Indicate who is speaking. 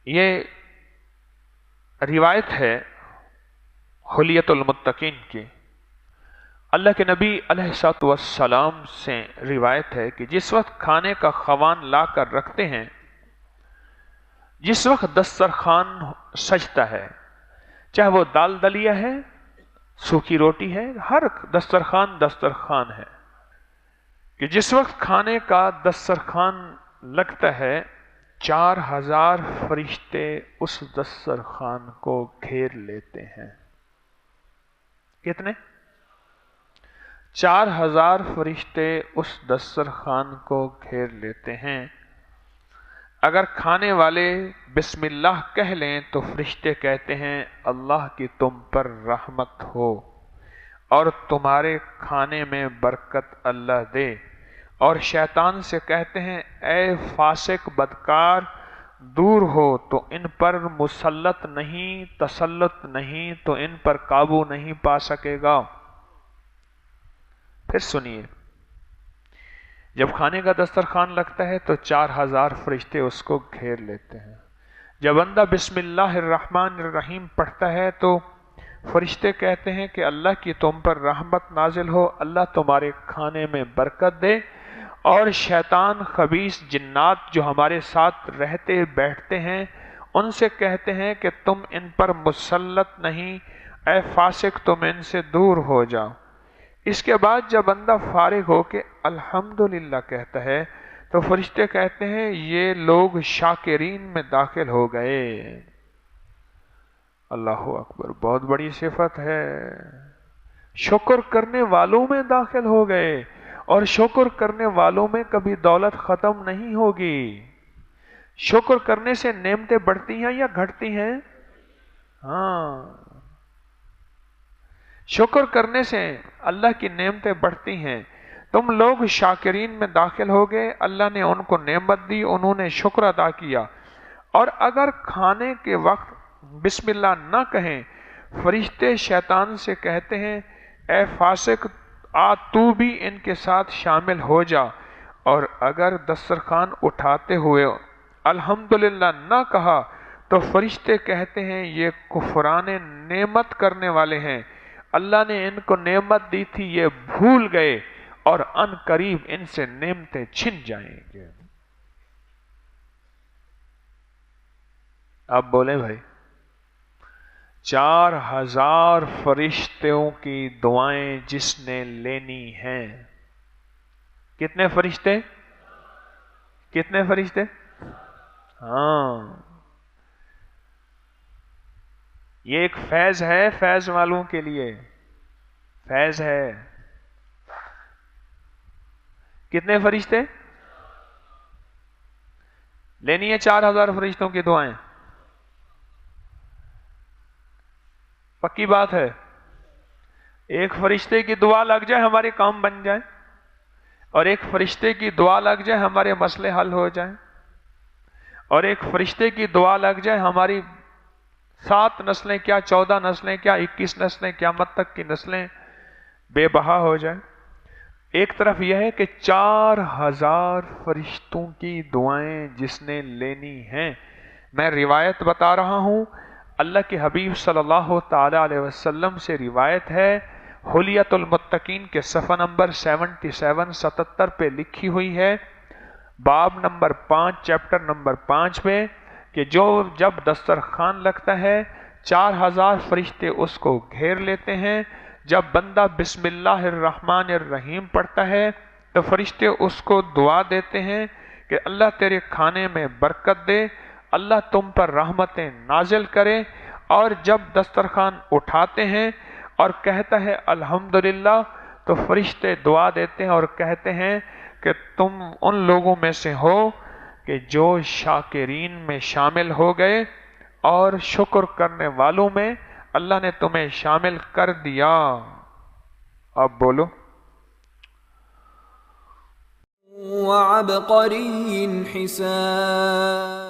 Speaker 1: یہ روایت ہے حلیت المتقین کی۔ اللہ کے نبی علیہ الصلوۃ والسلام سے روایت ہے کہ جس وقت کھانے کا خوان لا کر رکھتے ہیں، جس وقت دسترخوان سجتا ہے، چاہے وہ دال دلیا ہے، سوکھی روٹی ہے، ہر دسترخوان ہے، کہ جس وقت کھانے کا دسترخوان لگتا ہے 4000 فرشتے اس دسترخوان کو گھیر لیتے ہیں۔ کتنے؟ 4000 فرشتے اس دسترخوان کو گھیر لیتے ہیں۔ اگر کھانے والے بسم اللہ کہہ لیں تو فرشتے کہتے ہیں اللہ کی تم پر رحمت ہو اور تمہارے کھانے میں برکت اللہ دے، اور شیطان سے کہتے ہیں اے فاسق بدکار دور ہو، تو ان پر مسلط نہیں، تسلط نہیں، تو ان پر قابو نہیں پا سکے گا۔ پھر سنیے، جب کھانے کا دسترخوان لگتا ہے تو 4000 فرشتے اس کو گھیر لیتے ہیں۔ جب بندہ بسم اللہ الرحمن الرحیم پڑھتا ہے تو فرشتے کہتے ہیں کہ اللہ کی تم پر رحمت نازل ہو، اللہ تمہارے کھانے میں برکت دے، اور شیطان خبیث جنات جو ہمارے ساتھ رہتے بیٹھتے ہیں ان سے کہتے ہیں کہ تم ان پر مسلط نہیں، اے فاسق تم ان سے دور ہو جاؤ۔ اس کے بعد جب بندہ فارغ ہو کے الحمدللہ کہتا ہے تو فرشتے کہتے ہیں یہ لوگ شاکرین میں داخل ہو گئے۔ اللہ اکبر، بہت بڑی صفت ہے، شکر کرنے والوں میں داخل ہو گئے، اور شکر کرنے والوں میں کبھی دولت ختم نہیں ہوگی۔ شکر کرنے سے نعمتیں بڑھتی ہیں یا گھٹتی ہیں؟ ہاں، شکر کرنے سے اللہ کی نعمتیں بڑھتی ہیں۔ تم لوگ شاکرین میں داخل ہو گئے، اللہ نے ان کو نعمت دی، انہوں نے شکر ادا کیا۔ اور اگر کھانے کے وقت بسم اللہ نہ کہیں، فرشتے شیطان سے کہتے ہیں اے فاسق تو بھی ان کے ساتھ شامل ہو جا، اور اگر دسترخوان اٹھاتے ہوئے الحمدللہ نہ کہا تو فرشتے کہتے ہیں یہ کفران نعمت کرنے والے ہیں، اللہ نے ان کو نعمت دی تھی یہ بھول گئے، اور ان قریب ان سے نعمتیں چھن جائیں گے۔ اب بولیں بھائی، 4000 فرشتوں کی دعائیں جس نے لینی ہیں، کتنے فرشتے؟ کتنے فرشتے؟ ہاں، یہ ایک فیض ہے، فیض والوں کے لیے فیض ہے۔ کتنے فرشتے لینی ہے؟ 4000 فرشتوں کی دعائیں۔ پکی بات ہے، ایک فرشتے کی دعا لگ جائے ہمارے کام بن جائے، اور ایک فرشتے کی دعا لگ جائے ہمارے مسئلے حل ہو جائیں، اور ایک فرشتے کی دعا لگ جائے ہماری 7 نسلیں کیا 14 نسلیں کیا 21 نسلیں قیامت تک کی نسلیں بے بہا ہو جائیں۔ ایک طرف یہ ہے کہ 4000 فرشتوں کی دعائیں جس نے لینی ہیں۔ میں روایت بتا رہا ہوں، اللہ کے حبیب صلی اللہ تعالی علیہ وسلم سے روایت ہے، حلیت المتقین کے صفحہ نمبر 77 پہ لکھی ہوئی ہے، باب نمبر 5 چیپٹر نمبر 5 میں، کہ جب دسترخوان لگتا ہے 4000 فرشتے اس کو گھیر لیتے ہیں۔ جب بندہ بسم اللہ الرحمن الرحیم پڑھتا ہے تو فرشتے اس کو دعا دیتے ہیں کہ اللہ تیرے کھانے میں برکت دے، اللہ تم پر رحمتیں نازل کرے، اور جب دسترخوان اٹھاتے ہیں اور کہتا ہے الحمدللہ تو فرشتے دعا دیتے ہیں اور کہتے ہیں کہ تم ان لوگوں میں سے ہو کہ جو شاکرین میں شامل ہو گئے، اور شکر کرنے والوں میں اللہ نے تمہیں شامل کر دیا۔ اب بولو،
Speaker 2: وَعَبْقَرِيٍّ حِسَانٍ